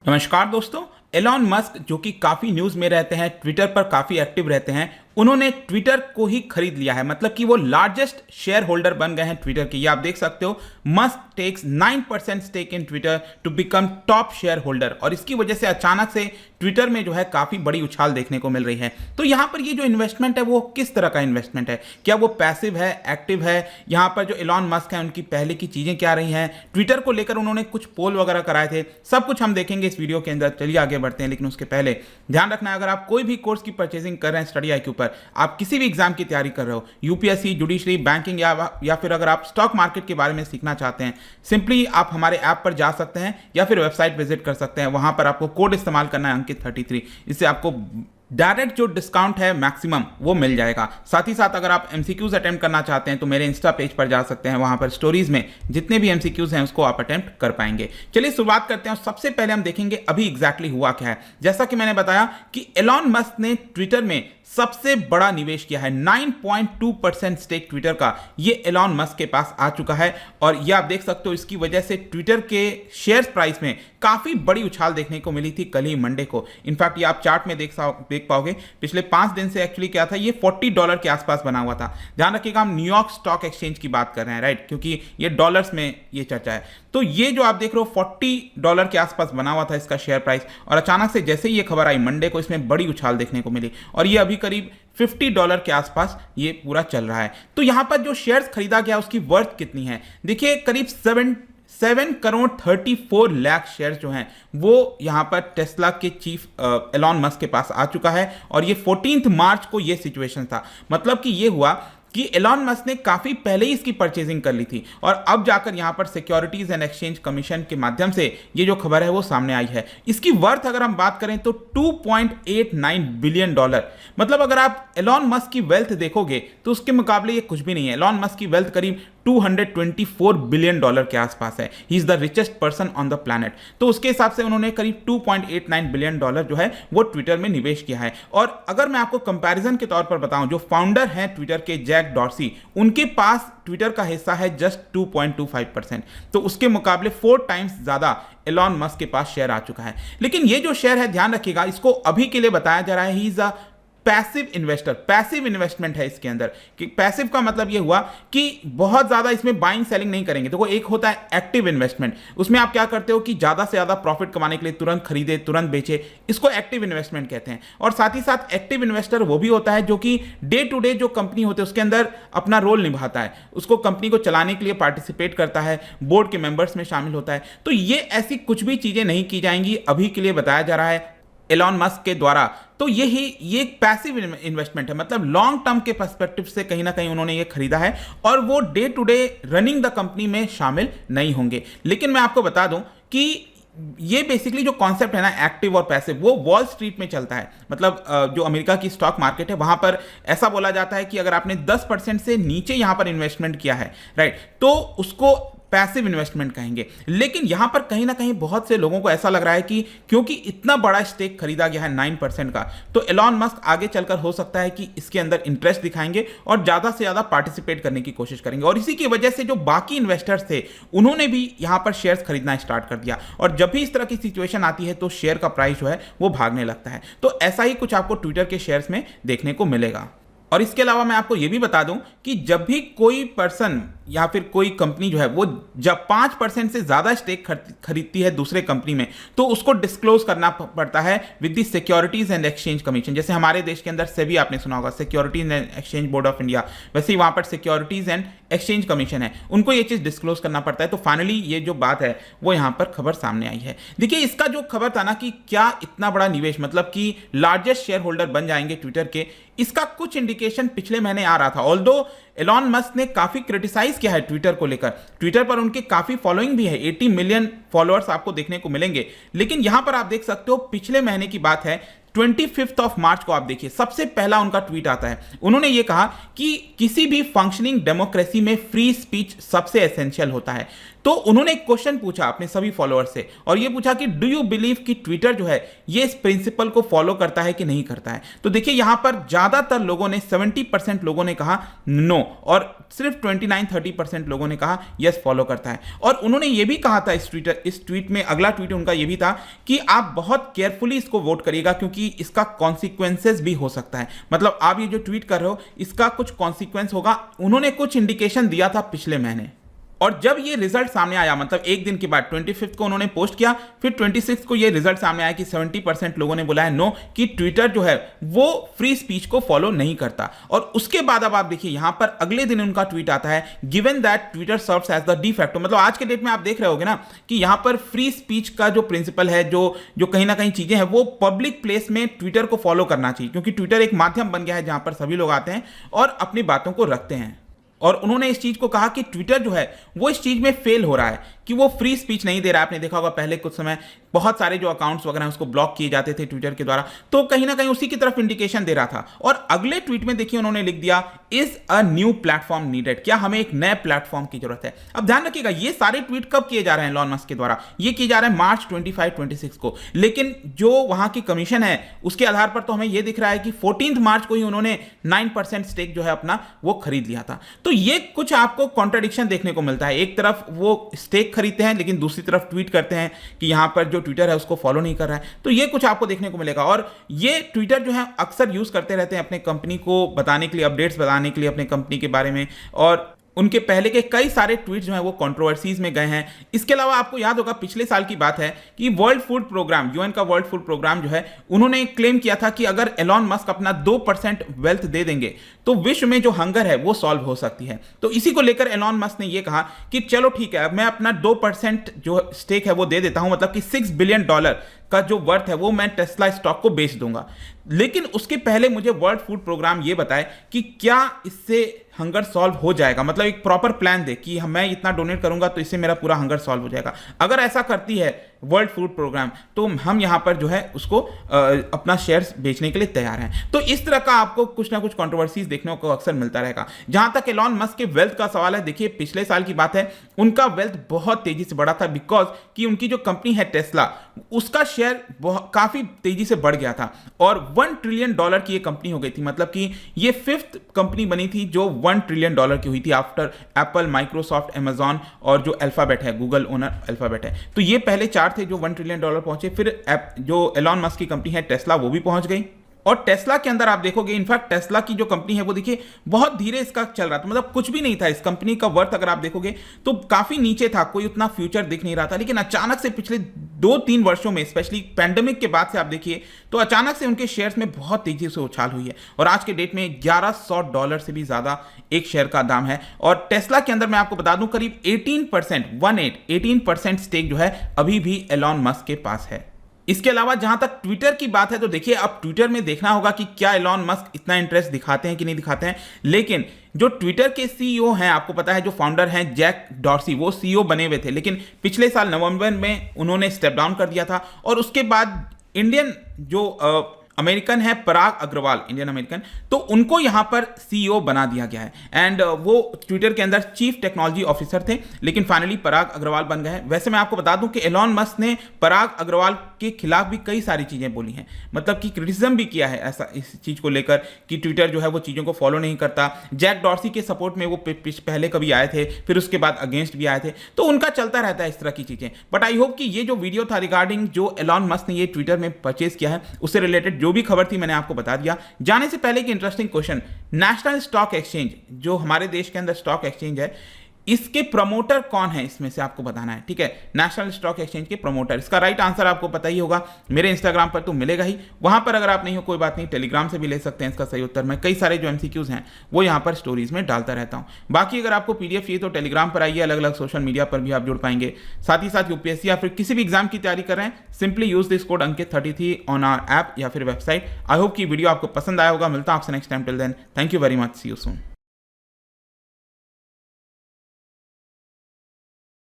नमस्कार दोस्तों। Elon Musk जो कि काफ़ी न्यूज़ में रहते हैं, ट्विटर पर काफ़ी एक्टिव रहते हैं, उन्होंने ट्विटर को ही खरीद लिया है। मतलब कि वो लार्जेस्ट शेयर होल्डर बन गए हैं ट्विटर के। ये आप देख सकते हो, Musk takes 9% stake in Twitter to become top share holder इसकी वजह से अचानक से ट्विटर में जो है काफ़ी बड़ी उछाल देखने को मिल रही है। तो यहाँ पर ये जो इन्वेस्टमेंट है वो किस तरह का इन्वेस्टमेंट है? क्या वो पैसिव है, एक्टिव है? यहाँ पर जो एलॉन मस्क है उनकी पहले की चीज़ें क्या रही हैं? ट्विटर को लेकर उन्होंने कुछ पोल वगैरह कराए थे, सब कुछ हम देखेंगे इस वीडियो के अंदर। चलिए आगे बढ़ते हैं, लेकिन उसके पहले ध्यान रखना, अगर आप कोई भी कोर्स की परचेजिंग कर रहे हैं स्टडी आई के ऊपर, आप किसी भी एग्जाम की तैयारी कर रहे हो, यूपीएससी, जुडिशरी, बैंकिंग या फिर अगर आप स्टॉक मार्केट के बारे में सीखना चाहते हैं, सिंपली आप हमारे ऐप पर जा सकते हैं या फिर वेबसाइट विजिट कर सकते हैं। वहां पर आपको कोड इस्तेमाल करना है अंकित 33। इससे आपको डायरेक्ट जो डिस्काउंट है मैक्सिमम वो मिल जाएगा। साथ ही साथ अगर आप एमसीक्यूज अटेम्प्ट करना चाहते हैं तो मेरे इंस्टा पेज पर जा सकते हैं, वहां पर स्टोरीज में जितने भी एमसीक्यूज हैं उसको आप अटेम्प्ट कर पाएंगे। चलिए शुरुआत करते हैं। सबसे पहले हम देखेंगे अभी एग्जैक्टली हुआ क्या है। जैसा कि मैंने बताया कि एलॉन मस्क ने ट्विटर में सबसे बड़ा निवेश किया है। 9.2% स्टेक ट्विटर का ये एलॉन मस्क के पास आ चुका है। और ये आप देख सकते हो, इसकी वजह से ट्विटर के शेयर प्राइस में काफी बड़ी उछाल देखने को मिली थी कल ही मंडे को। इनफैक्ट ये आप चार्ट में देख पाओगे, पिछले 5 दिन से एक्चुअली क्या था, ये $40 के आसपास बना हुआ था। ध्यान रखिएगा, हम न्यूयॉर्क स्टॉक एक्सचेंज की बात कर रहे हैं, राइट, क्योंकि ये डॉलर्स में ये चर्चा है। तो ये जो आप देख रहे हो $40 के आसपास बना हुआ था इसका शेयर प्राइस, और अचानक से जैसे ही ये खबर आई मंडे को, इसमें बड़ी उछाल देखने को मिली और ये अभी करीब $50 के आसपास ये पूरा चल रहा है। तो यहां पर जो शेयर्स खरीदा गया उसकी वर्थ कितनी है? देखिए, करीब 7 करोड़ 34 लाख शेयर जो हैं वो यहां पर टेस्ला के चीफ एलॉन मस्क के पास आ चुका है। और ये 14 मार्च को ये सिचुएशन था। मतलब कि ये हुआ कि एलॉन मस्क ने काफी पहले ही इसकी परचेजिंग कर ली थी और अब जाकर यहां पर सिक्योरिटीज एंड एक्सचेंज कमीशन के माध्यम से ये जो खबर है वो सामने आई है। इसकी वर्थ अगर हम बात करें तो $2.89 बिलियन। मतलब अगर आप एलॉन मस्क की वेल्थ देखोगे तो उसके मुकाबले ये कुछ भी नहीं है। एलॉन मस्क की वेल्थ करीब $224 बिलियन के आसपास है। He is the richest person on the planet. तो उसके हिसाब से उन्होंने करीब $2.89 बिलियन जो है वो ट्विटर में निवेश किया है। और अगर मैं आपको कंपैरिजन के तौर पर बताऊं, जो फाउंडर हैं ट्विटर के जैक डॉर्सी, उनके पास ट्विटर का हिस्सा है जस्ट 2.25%। तो उसके मुकाबले 4 टाइम्स ज्यादा एलॉन मस्क के पास शेयर आ चुका है। लेकिन ये जो शेयर है, ध्यान रखिएगा, इसको अभी के लिए बताया जा रहा है he is a passive investor. Passive investment है इसके अंदर। कि पैसिव का मतलब ये हुआ कि बहुत ज्यादा इसमें बाइंग सेलिंग नहीं करेंगे। देखो, एक होता है एक्टिव इन्वेस्टमेंट, उसमें आप क्या करते हो कि ज्यादा से ज्यादा प्रॉफिट कमाने के लिए तुरंत खरीदे तुरंत बेचे, इसको एक्टिव इन्वेस्टमेंट कहते हैं। और साथ ही साथ एक्टिव इन्वेस्टर वो भी होता है जो कि डे टू डे जो कंपनी होती है उसके अंदर अपना रोल निभाता है, उसको कंपनी को चलाने के लिए पार्टिसिपेट करता है, बोर्ड के मेंबर्स में शामिल होता है। तो ये ऐसी कुछ भी चीजें नहीं की जाएंगी, अभी के लिए बताया जा रहा है एलॉन मस्क के द्वारा। तो ये एक पैसिव इन्वेस्टमेंट है। मतलब लॉन्ग टर्म के पर्सपेक्टिव से कहीं ना कहीं उन्होंने ये खरीदा है और वो day to day running the company में शामिल नहीं होंगे। लेकिन मैं आपको बता दूं कि ये बेसिकली जो कॉन्सेप्ट है ना, एक्टिव और पैसिव, वो वॉल स्ट्रीट में चलता है। मतलब जो अमेरिका की स्टॉक मार्केट है वहां पर ऐसा बोला जाता है कि अगर आपने 10% से नीचे यहां पर इन्वेस्टमेंट किया है, राइट, तो उसको पैसिव इन्वेस्टमेंट कहेंगे। लेकिन यहां पर कहीं ना कहीं बहुत से लोगों को ऐसा लग रहा है कि क्योंकि इतना बड़ा स्टेक खरीदा गया है 9% का, तो एलॉन मस्क आगे चलकर हो सकता है कि इसके अंदर इंटरेस्ट दिखाएंगे और ज्यादा से ज्यादा पार्टिसिपेट करने की कोशिश करेंगे। और इसी की वजह से जो बाकी इन्वेस्टर्स थे उन्होंने भी यहां पर शेयर्स खरीदना स्टार्ट कर दिया। और जब भी इस तरह की सिचुएशन आती है तो शेयर का प्राइस जो है वो भागने लगता है। तो ऐसा ही कुछ आपको ट्विटर के शेयर्स में देखने को मिलेगा। और इसके अलावा मैं आपको यह भी बता दूं कि जब भी कोई पर्सन या फिर कोई कंपनी जो है वो जब 5% से ज्यादा स्टेक खरीदती है दूसरे कंपनी में, तो उसको डिस्क्लोज करना पड़ता है with the securities and exchange commission. जैसे हमारे देश के अंदर सेबी आपने सुना होगा, securities and exchange board of India, वैसे ही वहां पर सिक्योरिटीज एंड एक्सचेंज कमीशन है, उनको ये चीज डिस्क्लोज करना पड़ता है। तो फाइनली ये जो बात है वो यहां पर खबर सामने आई है। देखिए, इसका जो खबर था ना कि क्या इतना बड़ा निवेश, मतलब कि लार्जेस्ट शेयर होल्डर बन जाएंगे ट्विटर के, इसका कुछ इंडिकेशन पिछले महीने आ रहा था। ऑल्दो एलॉन मस्क ने काफी क्रिटिसाइज किया है ट्विटर को लेकर, ट्विटर पर उनके काफी फॉलोइंग भी है, 80 मिलियन फॉलोअर्स आपको देखने को मिलेंगे। लेकिन यहां पर आप देख सकते हो, पिछले महीने की बात है, 25 मार्च को आप देखिए, सबसे पहला उनका ट्वीट आता है। उन्होंने ये कहा कि किसी भी फंक्शनिंग डेमोक्रेसी में फ्री स्पीच सबसे एसेंशियल होता है। तो उन्होंने एक क्वेश्चन पूछा अपने सभी फॉलोअर्स से और ये पूछा कि डू यू बिलीव कि ट्विटर जो है ये इस प्रिंसिपल को फॉलो करता है कि नहीं करता है। तो देखिए यहां पर ज्यादातर लोगों ने 70% लोगों ने कहा नो और सिर्फ 29-30% लोगों ने कहा यस फॉलो करता है। और उन्होंने ये भी कहा था इस ट्वीट में, अगला ट्वीट उनका ये भी था कि आप बहुत केयरफुली इसको वोट करिएगा क्योंकि इसका कॉन्सिक्वेंसेस भी हो सकता है। मतलब आप ये जो ट्वीट कर रहे हो इसका कुछ कॉन्सिक्वेंस होगा। उन्होंने कुछ इंडिकेशन दिया था पिछले महीने और जब ये रिजल्ट सामने आया, मतलब एक दिन के बाद 25 को उन्होंने पोस्ट किया, फिर 26 को ये रिजल्ट सामने आया कि 70% लोगों ने बोला है नो कि ट्विटर जो है वो फ्री स्पीच को फॉलो नहीं करता। और उसके बाद अब आप देखिए यहां पर अगले दिन उनका ट्वीट आता है given that Twitter serves as the de facto, मतलब आज के डेट में आप देख रहे होगे ना कि यहां पर फ्री स्पीच का जो प्रिंसिपल है, जो कहीं ना कहीं चीजें हैं वो पब्लिक प्लेस में ट्विटर को फॉलो करना चाहिए क्योंकि ट्विटर एक माध्यम बन गया है जहां पर सभी लोग आते हैं और अपनी बातों को रखते हैं। और उन्होंने इस चीज को कहा कि ट्विटर जो है वो इस चीज में फेल हो रहा है कि वो फ्री स्पीच नहीं दे रहा है। आपने देखा होगा पहले कुछ समय बहुत सारे जो अकाउंट्स वगैरह उसको ब्लॉक किए जाते थे ट्विटर के द्वारा, तो कहीं ना कहीं उसी की तरफ इंडिकेशन दे रहा था। और अगले ट्वीट में देखिए उन्होंने लिख दिया is a new platform needed, क्या हमें एक नए प्लेटफॉर्म की जरूरत है। अब ध्यान रखिएगा ये सारे ट्वीट कब किए जा रहे हैं एलॉन मस्क के द्वारा, ये किए जा रहे हैं मार्च 25-26 को, लेकिन जो वहां की कमीशन है उसके आधार पर तो हमें यह दिख रहा है कि 14 मार्च को ही उन्होंने 9% स्टेक जो है अपना वो खरीद लिया था। तो ये कुछ आपको कॉन्ट्रडिक्शन देखने को मिलता है, एक तरफ वो स्टेक खरीदते हैं लेकिन दूसरी तरफ ट्वीट करते हैं कि यहां पर जो ट्विटर है उसको फॉलो नहीं कर रहा है। तो ये कुछ आपको देखने को मिलेगा और ये ट्विटर जो है अक्सर यूज करते रहते हैं अपने कंपनी को बताने के लिए, अपडेट्स बताने के लिए अपने कंपनी के बारे में, और उनके पहले के कई सारे ट्वीट्स जो हैं वो कंट्रोवर्सीज में गए हैं। इसके अलावा आपको याद होगा पिछले साल की बात है कि वर्ल्ड फूड प्रोग्राम, यूएन का वर्ल्ड फूड प्रोग्राम जो है, उन्होंने क्लेम किया था कि अगर एलॉन मस्क अपना 2% वेल्थ दे देंगे तो विश्व में जो हंगर है वो सॉल्व हो सकती है। तो इसी को लेकर एलॉन मस्क ने ये कहा कि चलो ठीक है, अब मैं अपना 2% जो स्टेक है वो दे देता हूं, मतलब कि $6 बिलियन का जो वर्थ है वो मैं टेस्ला स्टॉक को बेच दूंगा। लेकिन उसके पहले मुझे वर्ल्ड फूड प्रोग्राम ये बताए कि क्या इससे हंगर सॉल्व हो जाएगा, मतलब एक प्रॉपर प्लान दे कि मैं इतना डोनेट करूंगा तो इससे मेरा पूरा हंगर सॉल्व हो जाएगा। अगर ऐसा करती है वर्ल्ड फूड प्रोग्राम तो हम यहां पर जो है उसको अपना शेयर्स बेचने के लिए तैयार हैं। तो इस तरह का आपको कुछ ना कुछ कंट्रोवर्सीज देखने को अक्सर मिलता रहेगा। जहां तक एलॉन मस्क के वेल्थ का सवाल है, देखिए पिछले साल की बात है, उनका वेल्थ बहुत तेजी से बढ़ा था बिकॉज कि उनकी जो कंपनी है टेस्ला, उसका शेयर काफी तेजी से बढ़ गया था और $1 ट्रिलियन की ये कंपनी हो गई थी। मतलब कि ये 5th कंपनी बनी थी जो $1 ट्रिलियन की हुई थी आफ्टर एप्पल, माइक्रोसॉफ्ट, अमेजॉन और जो अल्फाबेट है, गूगल ओनर अल्फाबेट है। तो ये पहले 4 थे जो $1 ट्रिलियन पहुंचे, फिर जो एलॉन मस्क की कंपनी है टेस्ला वो भी पहुंच गई। और टेस्ला के अंदर आप देखोगे, इनफैक्ट टेस्ला की जो कंपनी है वो देखिए बहुत धीरे इसका चल रहा था, मतलब कुछ भी नहीं था इस कंपनी का वर्थ। अगर आप देखोगे तो काफी नीचे था, कोई उतना फ्यूचर दिख नहीं रहा था। लेकिन अचानक से पिछले 2-3 वर्षों में, स्पेशली पैंडेमिक के बाद से आप देखिए तो अचानक से उनके शेयर्स में बहुत तेजी से उछाल हुई है और आज के डेट में $1100 से भी ज्यादा एक शेयर का दाम है। और टेस्ला के अंदर मैं आपको बता दूं करीब 18% स्टेक जो है अभी भी एलॉन मस्क के पास है। इसके अलावा जहां तक ट्विटर की बात है तो देखिए अब ट्विटर में देखना होगा कि क्या एलॉन मस्क इतना इंटरेस्ट दिखाते हैं कि नहीं दिखाते हैं। लेकिन जो ट्विटर के सीईओ हैं, आपको पता है जो फाउंडर हैं जैक डॉर्सी, वो सीईओ बने हुए थे, लेकिन पिछले साल नवंबर में उन्होंने स्टेप डाउन कर दिया था। और उसके बाद इंडियन जो अमेरिकन है पराग अग्रवाल, इंडियन अमेरिकन, तो उनको यहां पर सीईओ बना दिया गया है। एंड वो ट्विटर के अंदर चीफ टेक्नोलॉजी ऑफिसर थे, लेकिन फाइनली पराग अग्रवाल बन गए हैं। वैसे मैं आपको बता दूं कि एलॉन मस्क ने पराग अग्रवाल के खिलाफ भी कई सारी चीजें बोली हैं, मतलब कि क्रिटिसिज्म भी किया है ऐसा इस चीज को लेकर कि ट्विटर जो है वो चीजों को फॉलो नहीं करता। जैक डॉर्सी के सपोर्ट में वो पहले कभी आए थे, फिर उसके बाद अगेंस्ट भी आए थे, तो उनका चलता रहता है इस तरह की चीजें। बट आई होप कि ये जो वीडियो था रिगार्डिंग जो एलॉन मस्क ने ये ट्विटर में परचेज किया है उससे रिलेटेड जो भी खबर थी मैंने आपको बता दिया। जाने से पहले एक interesting question, national stock exchange जो हमारे देश के अंदर स्टॉक एक्सचेंज है, इसके प्रमोटर कौन है इसमें से आपको बताना है, ठीक है। नेशनल स्टॉक एक्सचेंज के प्रमोटर, इसका राइट आंसर आपको पता ही होगा, मेरे इंस्टाग्राम पर तो मिलेगा ही, वहां पर अगर आप नहीं हो कोई बात नहीं, टेलीग्राम से भी ले सकते हैं इसका सही उत्तर। मैं कई सारे जो एमसीक्यूज हैं वो यहां पर स्टोरीज में डालता रहता हूं। बाकी अगर आपको पीडीएफ चाहिए तो टेलीग्राम पर आइए, अलग अलग सोशल मीडिया पर भी आप जुड़ पाएंगे। साथ ही साथ यूपीएससी या फिर किसी भी एग्जाम की तैयारी कर रहे हैं, simply use this code Ankit 33 on our app या फिर वेबसाइट। आई होप की वीडियो आपको पसंद आया होगा। मिलता हूं आपसे next time, till then thank you very much, see you soon.